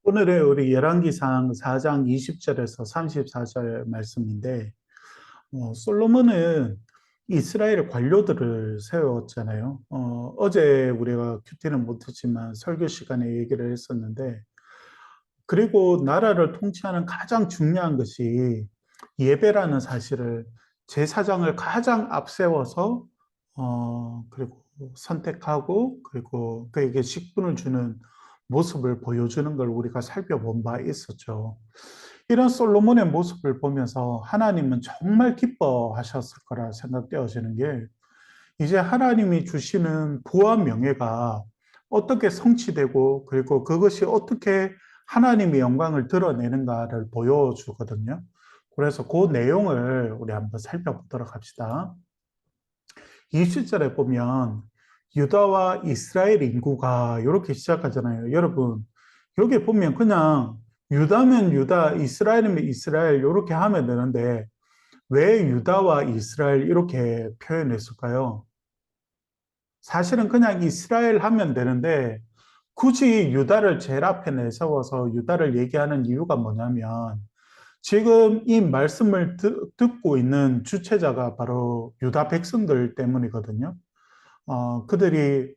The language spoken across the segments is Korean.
오늘의 우리 열왕기상 4장 20절에서 34절 말씀인데, 솔로몬은 이스라엘 관료들을 세웠잖아요. 어제 우리가 큐티는 못했지만 설교 시간에 얘기를 했었는데, 그리고 나라를 통치하는 가장 중요한 것이 예배라는 사실을 제사장을 가장 앞세워서 그리고 선택하고 그리고 그에게 직분을 주는 모습을 보여주는 걸 우리가 살펴본 바 있었죠. 이런 솔로몬의 모습을 보면서 하나님은 정말 기뻐하셨을 거라 생각되어지는 게 이제 하나님이 주시는 부와 명예가 어떻게 성취되고 그리고 그것이 어떻게 하나님의 영광을 드러내는가를 보여주거든요. 그래서 그 내용을 우리 한번 살펴보도록 합시다. 20절에 보면 유다와 이스라엘 인구가 이렇게 시작하잖아요. 여러분, 여기 보면 그냥 유다면 유다, 이스라엘이면 이스라엘 이렇게 하면 되는데 왜 유다와 이스라엘 이렇게 표현했을까요? 사실은 그냥 이스라엘 하면 되는데 굳이 유다를 제일 앞에 내세워서 유다를 얘기하는 이유가 뭐냐면 지금 이 말씀을 듣고 있는 주체자가 바로 유다 백성들 때문이거든요. 그들이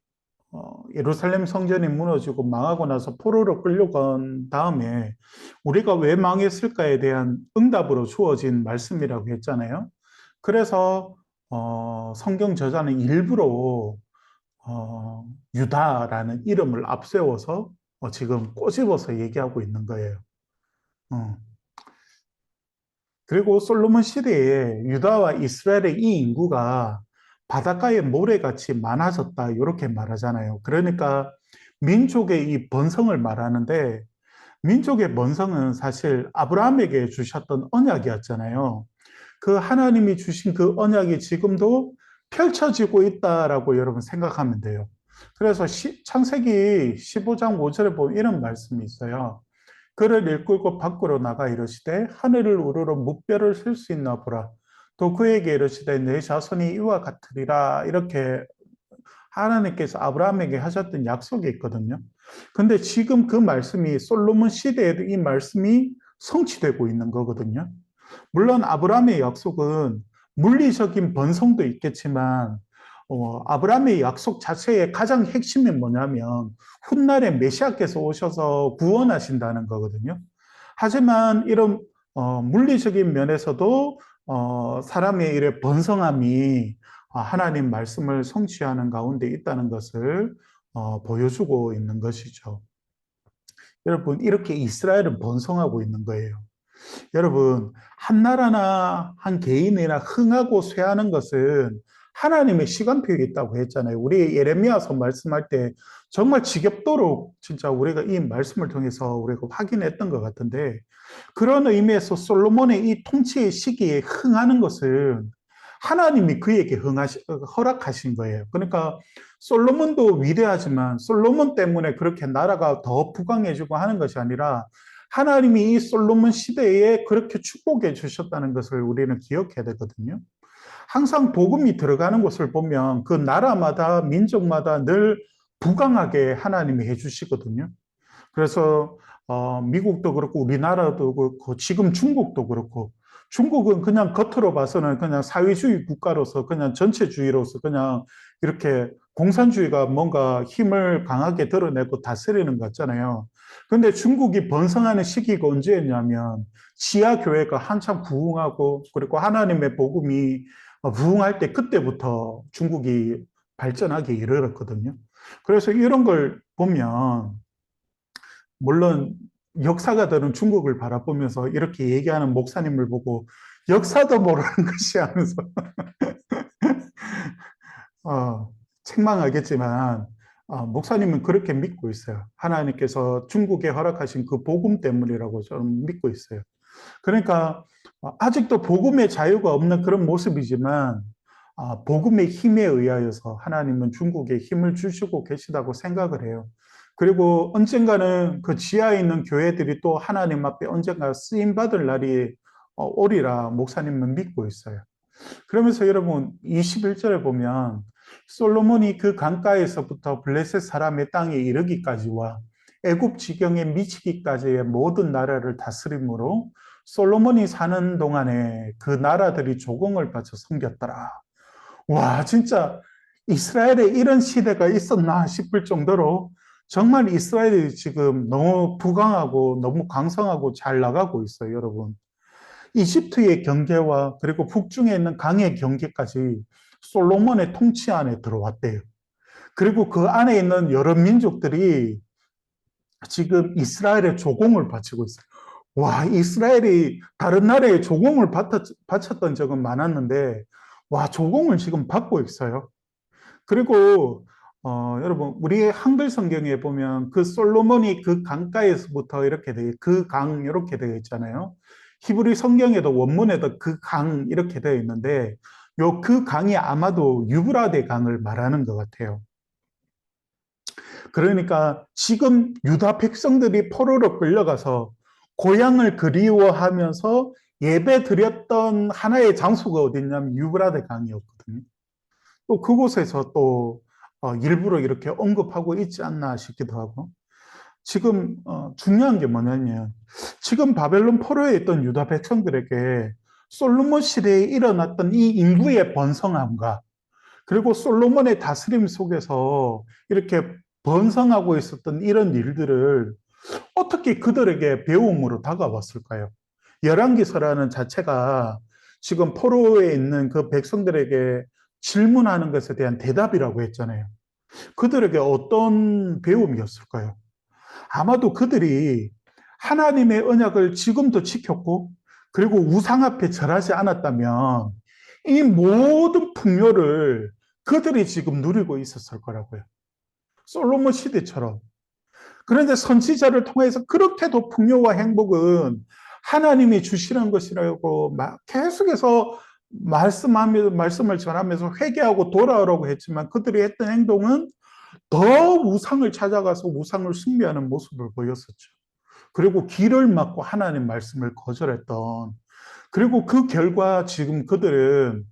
예루살렘 성전이 무너지고 망하고 나서 포로로 끌려간 다음에 우리가 왜 망했을까에 대한 응답으로 주어진 말씀이라고 했잖아요. 그래서 성경 저자는 일부러 유다라는 이름을 앞세워서 지금 꼬집어서 얘기하고 있는 거예요. 어. 그리고 솔로몬 시대에 유다와 이스라엘의 이 인구가 바닷가의 모래같이 많아졌다, 이렇게 말하잖아요. 그러니까 민족의 이 번성을 말하는데, 민족의 번성은 사실 아브라함에게 주셨던 언약이었잖아요. 그 하나님이 주신 그 언약이 지금도 펼쳐지고 있다라고 여러분 생각하면 돼요. 그래서 창세기 15장 5절에 보면 이런 말씀이 있어요. 그를 일끌고 밖으로 나가 이르시되 하늘을 우러러 무뼈를 쓸 수 있나 보라. 또 그에게 이르시되 내 자손이 이와 같으리라. 이렇게 하나님께서 아브라함에게 하셨던 약속이 있거든요. 근데 지금 그 말씀이 솔로몬 시대에도 이 말씀이 성취되고 있는 거거든요. 물론 아브라함의 약속은 물리적인 번성도 있겠지만 아브라함의 약속 자체의 가장 핵심이 뭐냐면 훗날에 메시아께서 오셔서 구원하신다는 거거든요. 하지만 이런 물리적인 면에서도 사람의 일의 번성함이 하나님 말씀을 성취하는 가운데 있다는 것을 보여주고 있는 것이죠. 여러분, 이렇게 이스라엘은 번성하고 있는 거예요. 여러분, 한 나라나 한 개인이나 흥하고 쇠하는 것은 하나님의 시간표에 있다고 했잖아요. 우리 예레미야서 말씀할 때 정말 지겹도록 진짜 우리가 이 말씀을 통해서 우리가 확인했던 것 같은데, 그런 의미에서 솔로몬의 이 통치의 시기에 흥하는 것은 하나님이 그에게 허락하신 거예요. 그러니까 솔로몬도 위대하지만 솔로몬 때문에 그렇게 나라가 더 부강해지고 하는 것이 아니라 하나님이 이 솔로몬 시대에 그렇게 축복해 주셨다는 것을 우리는 기억해야 되거든요. 항상 복음이 들어가는 곳을 보면 그 나라마다 민족마다 늘 부강하게 하나님이 해주시거든요. 그래서 미국도 그렇고 우리나라도 그렇고 지금 중국도 그렇고 중국은 그냥 겉으로 봐서는 그냥 사회주의 국가로서 그냥 전체주의로서 그냥 이렇게 공산주의가 뭔가 힘을 강하게 드러내고 다스리는 것 같잖아요. 근데 중국이 번성하는 시기가 언제였냐면 지하 교회가 한참 부흥하고 그리고 하나님의 복음이 부흥할 때 그때부터 중국이 발전하게 이르렀거든요. 그래서 이런 걸 보면 물론 역사가들은 중국을 바라보면서 이렇게 얘기하는 목사님을 보고 역사도 모르는 것이 하면서 책망하겠지만 목사님은 그렇게 믿고 있어요. 하나님께서 중국에 허락하신 그 복음 때문이라고 저는 믿고 있어요. 그러니까 아직도 복음의 자유가 없는 그런 모습이지만 복음의 힘에 의하여서 하나님은 중국에 힘을 주시고 계시다고 생각을 해요. 그리고 언젠가는 그 지하에 있는 교회들이 또 하나님 앞에 언젠가 쓰임 받을 날이 오리라 목사님은 믿고 있어요. 그러면서 여러분 21절에 보면 솔로몬이 그 강가에서부터 블레셋 사람의 땅에 이르기까지와 애굽 지경에 미치기까지의 모든 나라를 다스림으로 솔로몬이 사는 동안에 그 나라들이 조공을 바쳐 섬겼더라. 와, 진짜 이스라엘에 이런 시대가 있었나 싶을 정도로 정말 이스라엘이 지금 너무 부강하고 너무 강성하고 잘 나가고 있어요, 여러분. 이집트의 경계와 그리고 북중에 있는 강의 경계까지 솔로몬의 통치 안에 들어왔대요. 그리고 그 안에 있는 여러 민족들이 지금 이스라엘의 조공을 바치고 있어요. 와, 이스라엘이 다른 나라에 조공을 바쳤던 적은 많았는데, 와, 조공을 지금 받고 있어요. 그리고 여러분 우리 한글 성경에 보면 그 솔로몬이 그 강가에서부터 이렇게 그 강 이렇게 되어 있잖아요. 히브리 성경에도 원문에도 그 강 이렇게 되어 있는데 요 그 강이 아마도 유브라데 강을 말하는 것 같아요. 그러니까 지금 유다 백성들이 포로로 끌려가서 고향을 그리워하면서 예배 드렸던 하나의 장소가 어딨냐면 유브라데 강이었거든요. 또 그곳에서 또 일부러 이렇게 언급하고 있지 않나 싶기도 하고 지금 중요한 게 뭐냐면 지금 바벨론 포로에 있던 유다 백성들에게 솔로몬 시대에 일어났던 이 인구의 번성함과 그리고 솔로몬의 다스림 속에서 이렇게 번성하고 있었던 이런 일들을 어떻게 그들에게 배움으로 다가왔을까요? 열왕기서라는 자체가 지금 포로에 있는 그 백성들에게 질문하는 것에 대한 대답이라고 했잖아요. 그들에게 어떤 배움이었을까요? 아마도 그들이 하나님의 언약을 지금도 지켰고, 그리고 우상 앞에 절하지 않았다면, 이 모든 풍요를 그들이 지금 누리고 있었을 거라고요. 솔로몬 시대처럼. 그런데 선지자를 통해서 그렇게도 풍요와 행복은 하나님이 주시는 것이라고 계속해서 말씀을 전하면서 회개하고 돌아오라고 했지만 그들이 했던 행동은 더 우상을 찾아가서 우상을 숭배하는 모습을 보였었죠. 그리고 길을 막고 하나님 말씀을 거절했던 그리고 그 결과 지금 그들은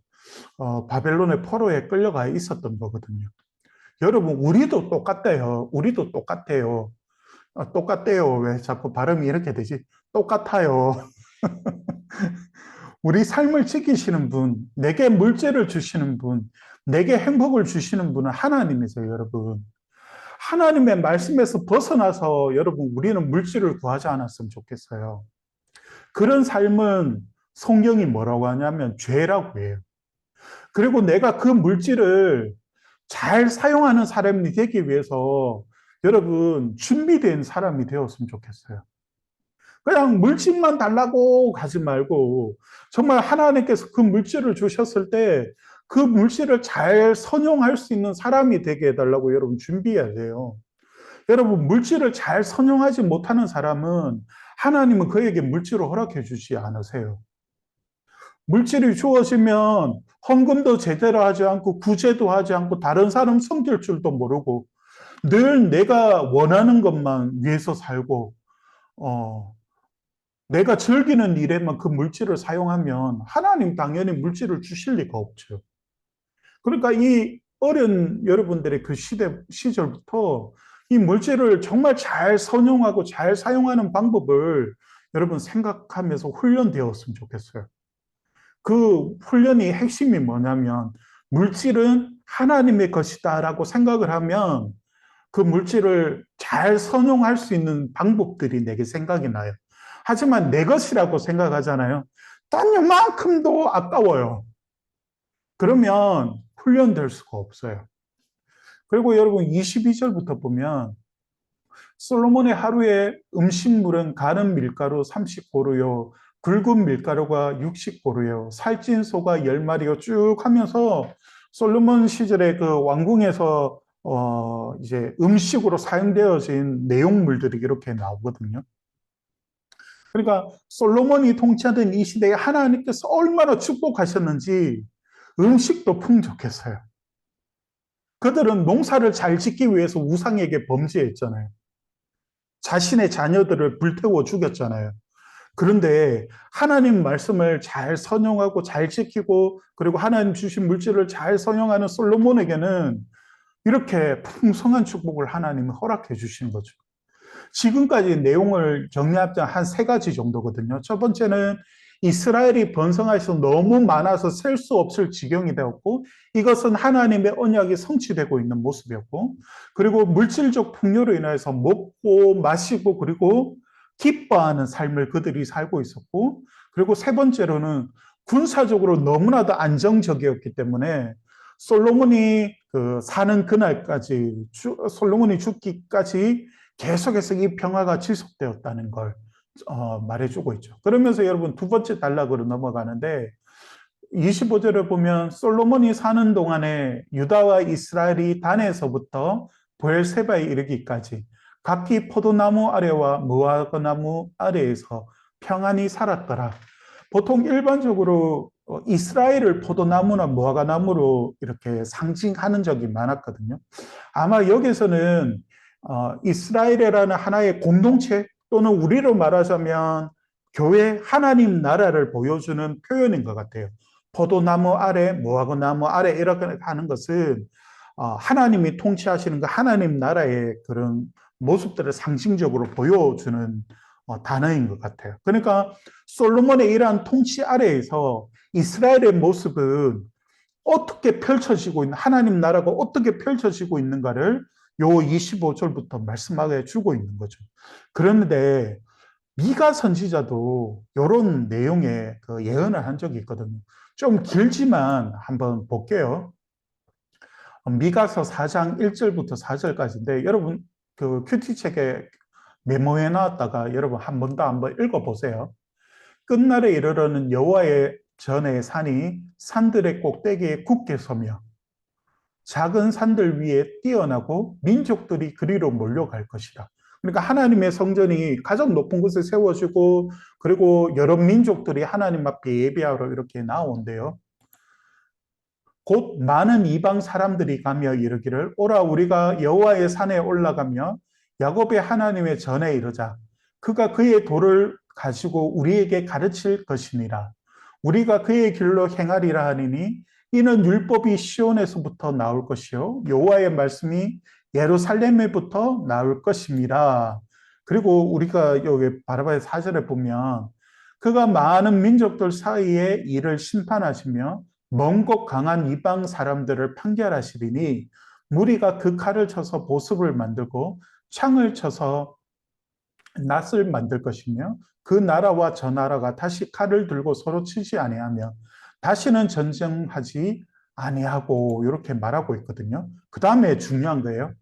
바벨론의 포로에 끌려가 있었던 거거든요. 여러분 우리도 똑같대요. 우리도 똑같아요. 똑같대요. 왜 자꾸 발음이 이렇게 되지? 똑같아요. 우리 삶을 지키시는 분, 내게 물질을 주시는 분, 내게 행복을 주시는 분은 하나님이세요, 여러분. 하나님의 말씀에서 벗어나서 여러분, 우리는 물질을 구하지 않았으면 좋겠어요. 그런 삶은 성경이 뭐라고 하냐면 죄라고 해요. 그리고 내가 그 물질을 잘 사용하는 사람이 되기 위해서 여러분, 준비된 사람이 되었으면 좋겠어요. 그냥 물질만 달라고 가지 말고 정말 하나님께서 그 물질을 주셨을 때 그 물질을 잘 선용할 수 있는 사람이 되게 해달라고 여러분 준비해야 돼요. 여러분 물질을 잘 선용하지 못하는 사람은 하나님은 그에게 물질을 허락해 주지 않으세요. 물질이 주어지면 헌금도 제대로 하지 않고 구제도 하지 않고 다른 사람 섬길 줄도 모르고 늘 내가 원하는 것만 위해서 살고 내가 즐기는 일에만 그 물질을 사용하면 하나님 당연히 물질을 주실 리가 없죠. 그러니까 이 어린 여러분들의 그 시절부터 이 물질을 정말 잘 선용하고 잘 사용하는 방법을 여러분 생각하면서 훈련되었으면 좋겠어요. 그 훈련이 핵심이 뭐냐면 물질은 하나님의 것이다라고 생각을 하면 그 물질을 잘 선용할 수 있는 방법들이 내게 생각이 나요. 하지만 내 것이라고 생각하잖아요. 딴 요만큼도 아까워요. 그러면 훈련될 수가 없어요. 그리고 여러분 22절부터 보면 솔로몬의 하루에 음식물은 가는 밀가루 30고루요, 굵은 밀가루가 60고루요, 살찐 소가 10마리요 쭉 하면서 솔로몬 시절에 그 왕궁에서 이제 음식으로 사용되어진 내용물들이 이렇게 나오거든요. 그러니까 솔로몬이 통치하던 이 시대에 하나님께서 얼마나 축복하셨는지 음식도 풍족했어요. 그들은 농사를 잘 짓기 위해서 우상에게 범죄했잖아요. 자신의 자녀들을 불태워 죽였잖아요. 그런데 하나님 말씀을 잘 선용하고 잘 지키고 그리고 하나님 주신 물질을 잘 선용하는 솔로몬에게는 이렇게 풍성한 축복을 하나님이 허락해 주신 거죠. 지금까지 내용을 정리하자면 한 세 가지 정도거든요. 첫 번째는 이스라엘이 번성해서 너무 많아서 셀 수 없을 지경이 되었고, 이것은 하나님의 언약이 성취되고 있는 모습이었고, 그리고 물질적 풍요로 인해서 먹고 마시고 그리고 기뻐하는 삶을 그들이 살고 있었고, 그리고 세 번째로는 군사적으로 너무나도 안정적이었기 때문에 솔로몬이 사는 그날까지, 솔로몬이 죽기까지 계속해서 이 평화가 지속되었다는 걸 말해주고 있죠. 그러면서 여러분 두 번째 단락으로 넘어가는데 25절을 보면 솔로몬이 사는 동안에 유다와 이스라엘이 단에서부터 브엘세바에 이르기까지 각기 포도나무 아래와 무화과나무 아래에서 평안히 살았더라. 보통 일반적으로 이스라엘을 포도나무나 무화과나무로 이렇게 상징하는 적이 많았거든요. 아마 여기서는 이스라엘이라는 하나의 공동체 또는 우리로 말하자면 교회 하나님 나라를 보여주는 표현인 것 같아요. 포도나무 아래, 무화과나무 아래 이렇게 하는 것은 하나님이 통치하시는 그 하나님 나라의 그런 모습들을 상징적으로 보여주는 단어인 것 같아요. 그러니까 솔로몬의 이러한 통치 아래에서 이스라엘의 모습은 어떻게 펼쳐지고 있는, 하나님 나라가 어떻게 펼쳐지고 있는가를 요 25절부터 말씀하게 주고 있는 거죠. 그런데 미가 선지자도 이런 내용의 그 예언을 한 적이 있거든요. 좀 길지만 한번 볼게요. 미가서 4장 1절부터 4절까지인데 여러분 그 큐티책에 메모해 놨다가 여러분 한 번 더 한번 읽어보세요. 끝날에 이르러는 여호와의 전에 산이 산들의 꼭대기에 굳게 서며 작은 산들 위에 뛰어나고 민족들이 그리로 몰려갈 것이다. 그러니까 하나님의 성전이 가장 높은 곳에 세워지고 그리고 여러 민족들이 하나님 앞에 예배하러 이렇게 나온대요. 곧 많은 이방 사람들이 가며 이르기를 오라 우리가 여호와의 산에 올라가며 야곱의 하나님의 전에 이르자. 그가 그의 도를 가지고 우리에게 가르칠 것이니라. 우리가 그의 길로 행하리라 하니니 이는 율법이 시온에서부터 나올 것이요 여호와의 말씀이 예루살렘에부터 나올 것입니다. 그리고 우리가 여기 바라바의 4절에 보면 그가 많은 민족들 사이에 이를 심판하시며 먼 곳 강한 이방 사람들을 판결하시리니 무리가 그 칼을 쳐서 보습을 만들고 창을 쳐서 낫을 만들 것이며 그 나라와 저 나라가 다시 칼을 들고 서로 치지 아니하며 다시는 전쟁하지 아니하고 이렇게 말하고 있거든요. 그 다음에 중요한 거예요.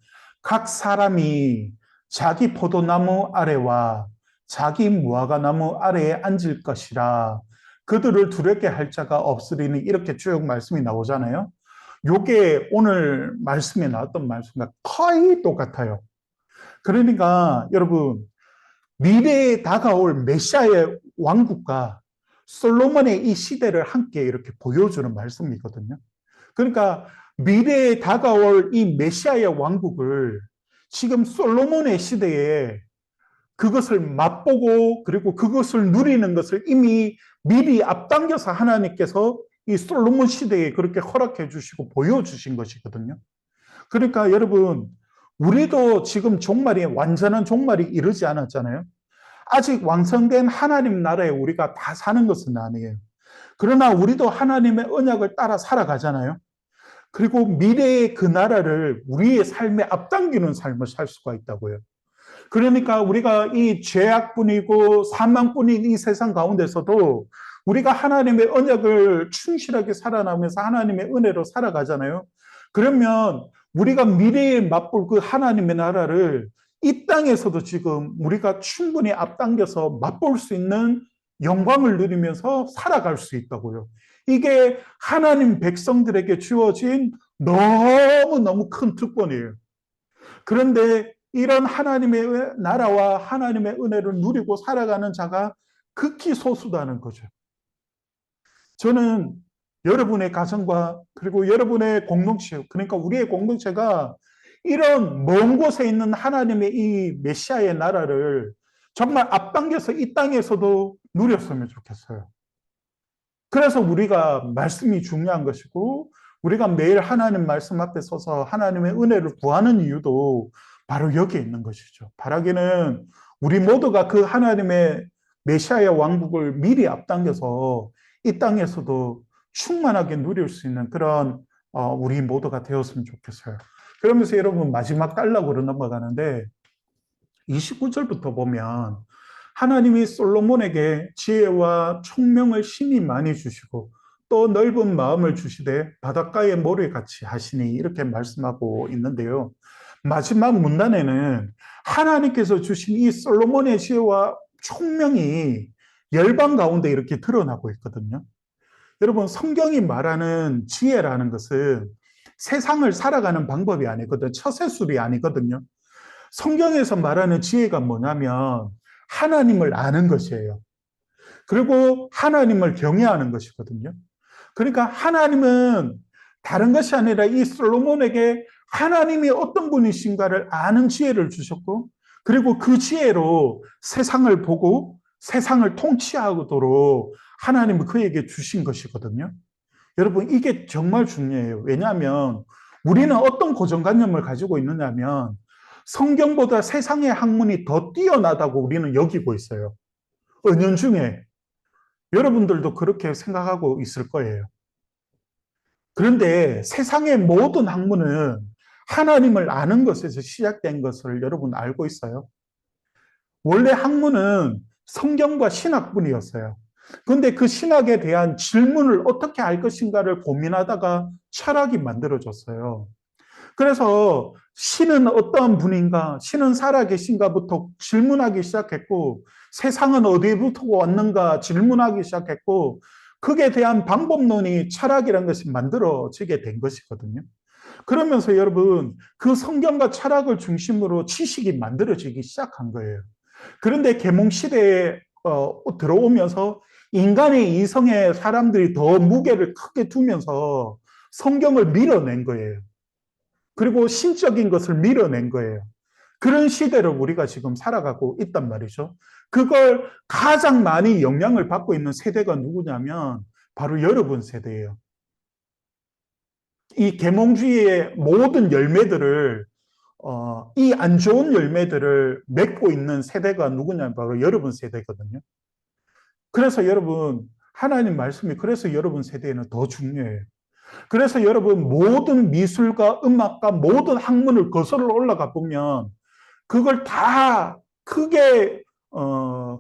각 사람이 자기 포도나무 아래와 자기 무화과나무 아래에 앉을 것이라 그들을 두렵게 할 자가 없으리니 이렇게 쭉 말씀이 나오잖아요. 요게 오늘 말씀에 나왔던 말씀과 거의 똑같아요. 그러니까 여러분 미래에 다가올 메시아의 왕국과 솔로몬의 이 시대를 함께 이렇게 보여주는 말씀이거든요. 그러니까 미래에 다가올 이 메시아의 왕국을 지금 솔로몬의 시대에 그것을 맛보고 그리고 그것을 누리는 것을 이미 미리 앞당겨서 하나님께서 이 솔로몬 시대에 그렇게 허락해 주시고 보여주신 것이거든요. 그러니까 여러분 우리도 지금 종말이 완전한 종말이 이르지 않았잖아요. 아직 완성된 하나님 나라에 우리가 다 사는 것은 아니에요. 그러나 우리도 하나님의 언약을 따라 살아가잖아요. 그리고 미래의 그 나라를 우리의 삶에 앞당기는 삶을 살 수가 있다고요. 그러니까 우리가 이 죄악뿐이고 사망뿐인 이 세상 가운데서도 우리가 하나님의 언약을 충실하게 살아나면서 하나님의 은혜로 살아가잖아요. 그러면 우리가 미래에 맛볼 그 하나님의 나라를 이 땅에서도 지금 우리가 충분히 앞당겨서 맛볼 수 있는 영광을 누리면서 살아갈 수 있다고요. 이게 하나님 백성들에게 주어진 너무너무 큰 특권이에요. 그런데 이런 하나님의 나라와 하나님의 은혜를 누리고 살아가는 자가 극히 소수다는 거죠. 저는 여러분의 가정과 그리고 여러분의 공동체, 그러니까 우리의 공동체가 이런 먼 곳에 있는 하나님의 이 메시아의 나라를 정말 앞당겨서 이 땅에서도 누렸으면 좋겠어요. 그래서 우리가 말씀이 중요한 것이고 우리가 매일 하나님 말씀 앞에 서서 하나님의 은혜를 구하는 이유도 바로 여기에 있는 것이죠. 바라기는 우리 모두가 그 하나님의 메시아의 왕국을 미리 앞당겨서 이 땅에서도 충만하게 누릴 수 있는 그런 우리 모두가 되었으면 좋겠어요. 그러면서 여러분 마지막 단락으로 넘어가는데 29절부터 보면 하나님이 솔로몬에게 지혜와 총명을 심히 많이 주시고 또 넓은 마음을 주시되 바닷가의 모래같이 하시니 이렇게 말씀하고 있는데요. 마지막 문단에는 하나님께서 주신 이 솔로몬의 지혜와 총명이 열방 가운데 이렇게 드러나고 있거든요. 여러분, 성경이 말하는 지혜라는 것은 세상을 살아가는 방법이 아니거든. 처세술이 아니거든요. 성경에서 말하는 지혜가 뭐냐면 하나님을 아는 것이에요. 그리고 하나님을 경외하는 것이거든요. 그러니까 하나님은 다른 것이 아니라 이 솔로몬에게 하나님이 어떤 분이신가를 아는 지혜를 주셨고, 그리고 그 지혜로 세상을 보고 세상을 통치하도록 하나님은 그에게 주신 것이거든요. 여러분, 이게 정말 중요해요. 왜냐하면 우리는 어떤 고정관념을 가지고 있느냐면 성경보다 세상의 학문이 더 뛰어나다고 우리는 여기고 있어요. 은연중에 여러분들도 그렇게 생각하고 있을 거예요. 그런데 세상의 모든 학문은 하나님을 아는 것에서 시작된 것을 여러분 알고 있어요? 원래 학문은 성경과 신학뿐이었어요. 그런데 그 신학에 대한 질문을 어떻게 할 것인가를 고민하다가 철학이 만들어졌어요. 그래서 신은 어떠한 분인가, 신은 살아계신가부터 질문하기 시작했고, 세상은 어디부터 왔는가 질문하기 시작했고, 그에 대한 방법론이 철학이라는 것이 만들어지게 된 것이거든요. 그러면서 여러분, 그 성경과 철학을 중심으로 지식이 만들어지기 시작한 거예요. 그런데 계몽시대에 들어오면서 인간의 이성에 사람들이 더 무게를 크게 두면서 성경을 밀어낸 거예요. 그리고 신적인 것을 밀어낸 거예요. 그런 시대를 우리가 지금 살아가고 있단 말이죠. 그걸 가장 많이 영향을 받고 있는 세대가 누구냐면 바로 여러분 세대예요. 이 계몽주의의 모든 열매들을 이 안 좋은 열매들을 맺고 있는 세대가 누구냐면 바로 여러분 세대거든요. 그래서 여러분 하나님 말씀이 그래서 여러분 세대에는 더 중요해요. 그래서 여러분 모든 미술과 음악과 모든 학문을 거슬러 올라가 보면 그걸 다 크게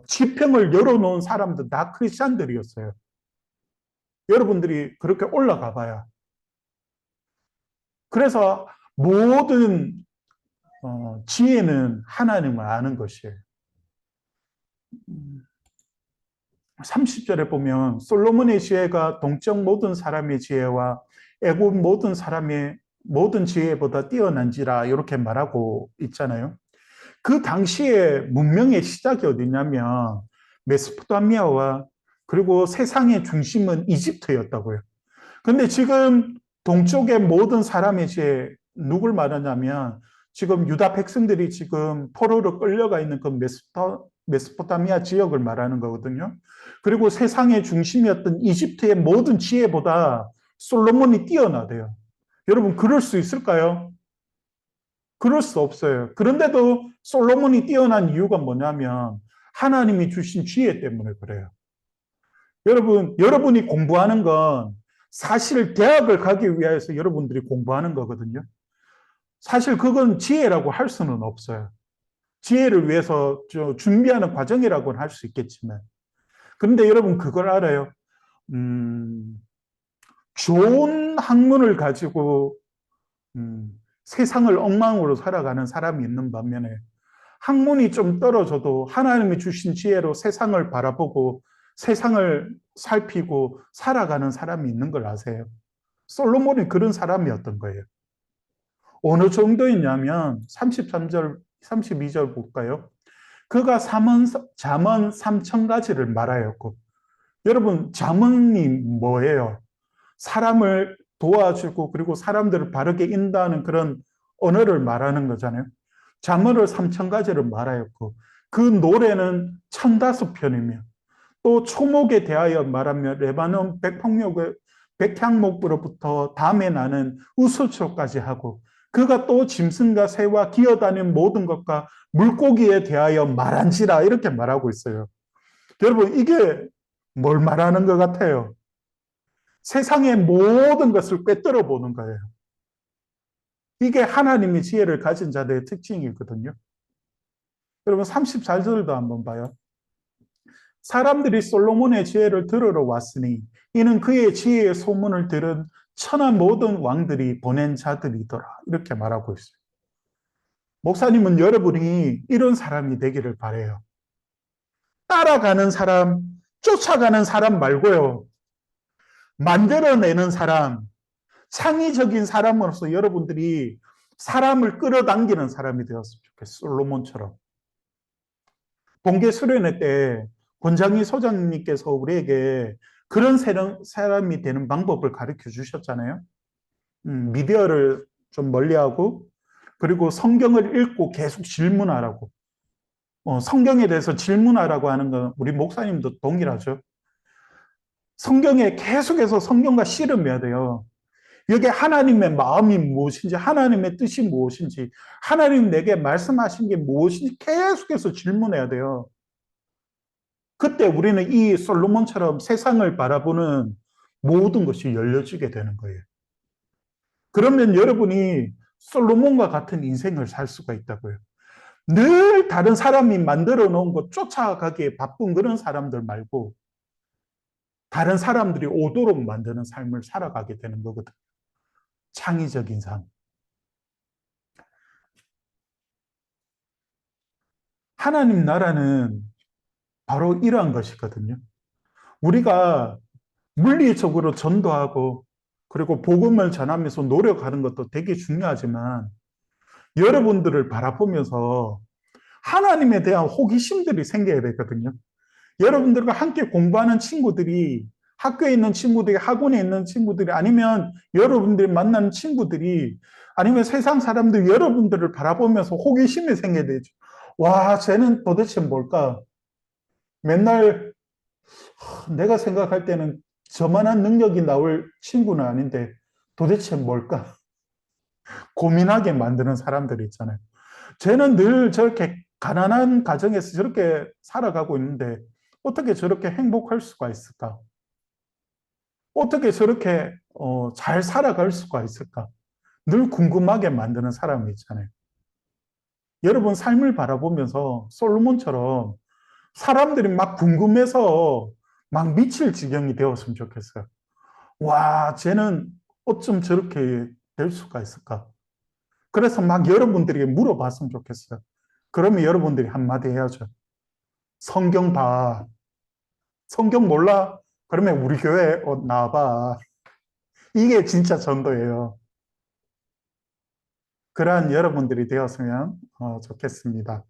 지평을 열어놓은 사람들 다 크리스찬들이었어요. 여러분들이 그렇게 올라가 봐야. 그래서 모든 지혜는 하나님을 아는 것이에요. 30절에 보면 솔로몬의 지혜가 동쪽 모든 사람의 지혜와 애굽 모든 사람의 모든 지혜보다 뛰어난지라 이렇게 말하고 있잖아요. 그 당시에 문명의 시작이 어디냐면 메소포타미아와 그리고 세상의 중심은 이집트였다고요. 근데 지금 동쪽의 모든 사람이 이제 누굴 말하냐면 지금 유다 백성들이 지금 포로로 끌려가 있는 그 메소포타미아 지역을 말하는 거거든요. 그리고 세상의 중심이었던 이집트의 모든 지혜보다 솔로몬이 뛰어나대요. 여러분, 그럴 수 있을까요? 그럴 수 없어요. 그런데도 솔로몬이 뛰어난 이유가 뭐냐면 하나님이 주신 지혜 때문에 그래요. 여러분이 공부하는 건 사실 대학을 가기 위해서 여러분들이 공부하는 거거든요. 사실 그건 지혜라고 할 수는 없어요. 지혜를 위해서 준비하는 과정이라고는 할 수 있겠지만. 그런데 여러분 그걸 알아요. 좋은 학문을 가지고 세상을 엉망으로 살아가는 사람이 있는 반면에 학문이 좀 떨어져도 하나님이 주신 지혜로 세상을 바라보고 세상을 살피고 살아가는 사람이 있는 걸 아세요? 솔로몬이 그런 사람이었던 거예요. 어느 정도였냐면 33절, 32절 볼까요? 그가 잠언 3,000가지를 말하였고 여러분 잠언이 뭐예요? 사람을 도와주고 그리고 사람들을 바르게 인도하는 그런 언어를 말하는 거잖아요. 잠언을 3,000가지를 말하였고 그 노래는 1,005편이며 또 초목에 대하여 말하며 레바논 백향목으로부터 담에 나는 우수초까지 하고 그가 또 짐승과 새와 기어다니는 모든 것과 물고기에 대하여 말한지라 이렇게 말하고 있어요. 여러분 이게 뭘 말하는 것 같아요? 세상의 모든 것을 꿰뚫어 보는 거예요. 이게 하나님의 지혜를 가진 자들의 특징이거든요. 여러분 34절도 한번 봐요. 사람들이 솔로몬의 지혜를 들으러 왔으니 이는 그의 지혜의 소문을 들은 천하 모든 왕들이 보낸 자들이더라. 이렇게 말하고 있어요. 목사님은 여러분이 이런 사람이 되기를 바라요. 따라가는 사람, 쫓아가는 사람 말고요. 만들어내는 사람, 창의적인 사람으로서 여러분들이 사람을 끌어당기는 사람이 되었으면 좋겠어요. 솔로몬처럼. 공개 수련회 때 권장희 소장님께서 우리에게 그런 사람이 되는 방법을 가르쳐 주셨잖아요. 미디어를 좀 멀리하고 그리고 성경을 읽고 계속 질문하라고. 성경에 대해서 질문하라고 하는 건 우리 목사님도 동일하죠. 성경에 계속해서 성경과 씨름해야 돼요. 여기 하나님의 마음이 무엇인지, 하나님의 뜻이 무엇인지, 하나님 내게 말씀하신 게 무엇인지 계속해서 질문해야 돼요. 그때 우리는 이 솔로몬처럼 세상을 바라보는 모든 것이 열려지게 되는 거예요. 그러면 여러분이 솔로몬과 같은 인생을 살 수가 있다고요. 늘 다른 사람이 만들어 놓은 것 쫓아가기에 바쁜 그런 사람들 말고 다른 사람들이 오도록 만드는 삶을 살아가게 되는 거거든요. 창의적인 삶. 하나님 나라는 바로 이러한 것이거든요. 우리가 물리적으로 전도하고 그리고 복음을 전하면서 노력하는 것도 되게 중요하지만 여러분들을 바라보면서 하나님에 대한 호기심들이 생겨야 되거든요. 여러분들과 함께 공부하는 친구들이 학교에 있는 친구들이 학원에 있는 친구들이 아니면 여러분들이 만나는 친구들이 아니면 세상 사람들 여러분들을 바라보면서 호기심이 생겨야 되죠. 와, 쟤는 도대체 뭘까? 맨날 내가 생각할 때는 저만한 능력이 나올 친구는 아닌데 도대체 뭘까? 고민하게 만드는 사람들이 있잖아요. 쟤는 늘 저렇게 가난한 가정에서 저렇게 살아가고 있는데 어떻게 저렇게 행복할 수가 있을까? 어떻게 저렇게 잘 살아갈 수가 있을까? 늘 궁금하게 만드는 사람이 있잖아요. 여러분 삶을 바라보면서 솔로몬처럼 사람들이 막 궁금해서 막 미칠 지경이 되었으면 좋겠어요. 와, 쟤는 어쩜 저렇게 될 수가 있을까? 그래서 막 여러분들에게 물어봤으면 좋겠어요. 그러면 여러분들이 한마디 해야죠. 성경 봐. 성경 몰라? 그러면 우리 교회 나와봐. 이게 진짜 전도예요. 그러한 여러분들이 되었으면 좋겠습니다.